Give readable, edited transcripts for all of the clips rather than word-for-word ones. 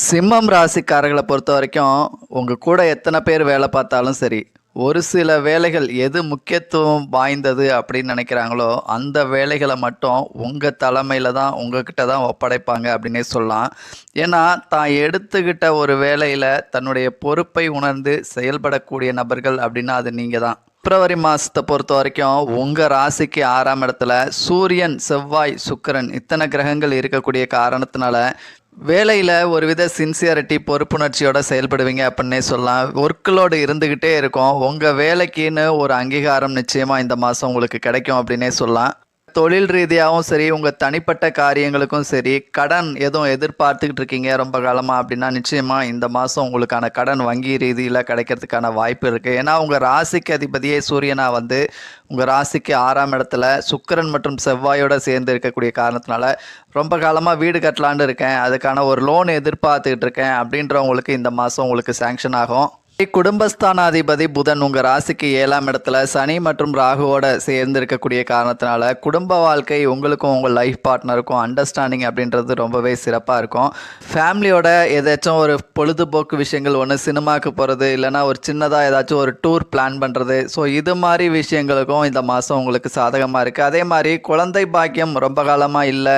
சிம்மம் ராசிக்காரர்களை பொறுத்த வரைக்கும் உங்கள் கூட எத்தனை பேர் வேலை பார்த்தாலும் சரி, ஒரு சில வேலைகள் எது முக்கியத்துவம் வாய்ந்தது அப்படின்னு நினைக்கிறாங்களோ அந்த வேலைகளை மட்டும் உங்கள் தலைமையில் தான் உங்ககிட்ட தான் ஒப்படைப்பாங்க அப்படின்னே சொல்லலாம். ஏன்னா தான் எடுத்துக்கிட்ட ஒரு வேலையில் தன்னுடைய பொறுப்பை உணர்ந்து செயல்படக்கூடிய நபர்கள் அப்படின்னா அது நீங்கள் தான். பிப்ரவரி மாதத்தை பொறுத்த வரைக்கும் உங்கள் ராசிக்கு 6ஆம் இடத்துல சூரியன், செவ்வாய், சுக்கிரன் இத்தனை கிரகங்கள் இருக்கக்கூடிய காரணத்தினால வேலையில் ஒரு வித சின்சியரிட்டி, பொறுப்புணர்ச்சியோட செயல்படுவீங்க அப்படின்னே சொல்லலாம். ஒர்க்லோடு இருந்துக்கிட்டே இருக்கும். உங்கள் வேலைக்குன்னு ஒரு அங்கீகாரம் நிச்சயமாக இந்த மாதம் உங்களுக்கு கிடைக்கும் அப்படின்னே சொல்லலாம். தொழில் ரீதியாகவும் சரி, உங்கள் தனிப்பட்ட காரியங்களுக்கும் சரி, கடன் எதுவும் எதிர்பார்த்துக்கிட்டு இருக்கீங்க ரொம்ப காலமாக அப்படின்னா நிச்சயமாக இந்த மாதம் உங்களுக்கான கடன் வங்கி ரீதியில் கிடைக்கிறதுக்கான வாய்ப்பு இருக்குது. ஏன்னா உங்கள் ராசிக்கு அதிபதியே சூரியனாக வந்து உங்கள் ராசிக்கு 6ஆம் இடத்துல சுக்கிரன் மற்றும் செவ்வாயோடு சேர்ந்து இருக்கக்கூடிய காரணத்தினால ரொம்ப காலமாக வீடு கட்டலான்னு இருக்கேன், அதுக்கான ஒரு லோன் எதிர்பார்த்துக்கிட்டு இருக்கேன் அப்படின்றவங்களுக்கு இந்த மாதம் உங்களுக்கு சேங்ஷன் ஆகும். குடும்பஸ்தானாதிபதி புதன் உங்கள் ராசிக்கு 7ஆம் இடத்துல சனி மற்றும் ராகுவோட சேர்ந்து இருக்கக்கூடிய காரணத்தினால குடும்ப வாழ்க்கை உங்களுக்கும் உங்கள் லைஃப் பார்ட்னருக்கும் அண்டர்ஸ்டாண்டிங் அப்படின்றது ரொம்பவே சிறப்பாக இருக்கும். ஃபேமிலியோட ஏதாச்சும் ஒரு பொழுதுபோக்கு விஷயங்கள், ஒன்று சினிமாவுக்கு போகிறது, இல்லைனா ஒரு சின்னதாக ஏதாச்சும் ஒரு டூர் பிளான் பண்ணுறது, ஸோ இது மாதிரி விஷயங்களுக்கும் இந்த மாதம் உங்களுக்கு சாதகமாக இருக்குது. அதே மாதிரி குழந்தை பாக்கியம் ரொம்ப காலமாக இல்லை,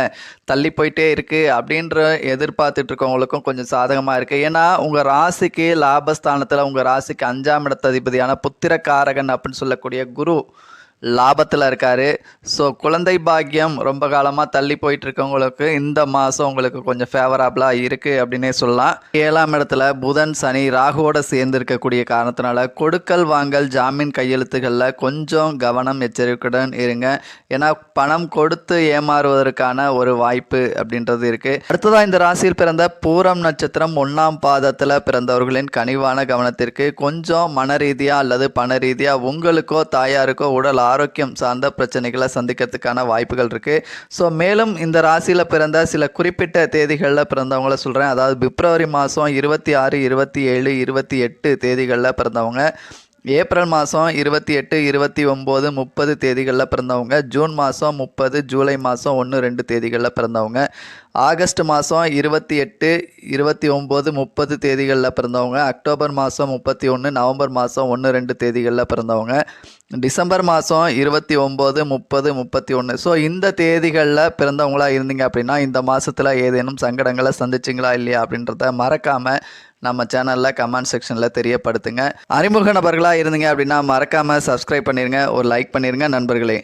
தள்ளி போயிட்டே இருக்குது அப்படின்ற எதிர்பார்த்துட்டு இருக்கவங்களுக்கும் கொஞ்சம் சாதகமாக இருக்குது. ஏன்னா உங்கள் ராசிக்கு லாபஸ்தானத்தில் உங்கள் ராசிக்கு 5ஆம் இடத்த அதிபதியான புத்திரக்காரகன் அப்படின்னு சொல்லக்கூடிய குரு லாபத்தில் இருக்கார். ஸோ குழந்தை பாக்கியம் ரொம்ப காலமாக தள்ளி போயிட்டு இருக்கவங்களுக்கு இந்த மாதம் உங்களுக்கு கொஞ்சம் ஃபேவரபுளாக இருக்குது அப்படின்னே சொல்லலாம். 7ஆம் இடத்துல புதன், சனி, ராகுவோட சேர்ந்து இருக்கக்கூடிய காரணத்தினால கொடுக்கல் வாங்கல், ஜாமீன் கையெழுத்துகளில் கொஞ்சம் கவனம், எச்சரிக்கையுடன் இருங்க. ஏன்னா பணம் கொடுத்து ஏமாறுவதற்கான ஒரு வாய்ப்பு அப்படின்றது இருக்குது. அடுத்ததாக இந்த ராசியில் பிறந்த பூரம் நட்சத்திரம் 1ஆம் பாதத்தில் பிறந்தவர்களின் கனிவான கவனத்திற்கு கொஞ்சம் மன ரீதியாக அல்லது பண ரீதியாக உங்களுக்கோ தாயாருக்கோ உடல் ஆரோக்கியம் சார்ந்த பிரச்சனைகளை சந்திக்கிறதுக்கான வாய்ப்புகள் இருக்குது. ஸோ மேலும் இந்த ராசியில் பிறந்த சில குறிப்பிட்ட தேதிகளில் பிறந்தவங்கள சொல்கிறேன். அதாவது பிப்ரவரி மாதம் 26, 27, 28 தேதிகளில் பிறந்தவங்க, ஏப்ரல் மாதம் 28, 29, 30 தேதிகளில் பிறந்தவங்க, ஜூன் மாதம் 30, ஜூலை மாதம் 1, 2 தேதிகளில் பிறந்தவங்க, ஆகஸ்ட் மாதம் 28, 29, 30 தேதிகளில் பிறந்தவங்க, அக்டோபர் மாதம் 31, நவம்பர் மாதம் 1, 2 தேதிகளில் பிறந்தவங்க, டிசம்பர் மாதம் 29, 30, 31. ஸோ இந்த தேதிகளில் பிறந்தவங்களாக இருந்தீங்க அப்படின்னா இந்த மாதத்தில் ஏதேனும் சங்கடங்களை சந்திச்சிங்களா இல்லையா அப்படின்றத மறக்காமல் நம்ம சேனலில் கமெண்ட் செக்ஷனில் தெரியப்படுத்துங்க. அறிமுக நபர்களாக இருந்தீங்க அப்படின்னா மறக்காமல் சப்ஸ்கிரைப் பண்ணிடுங்க, ஒரு லைக் பண்ணிடுங்க நண்பர்களே.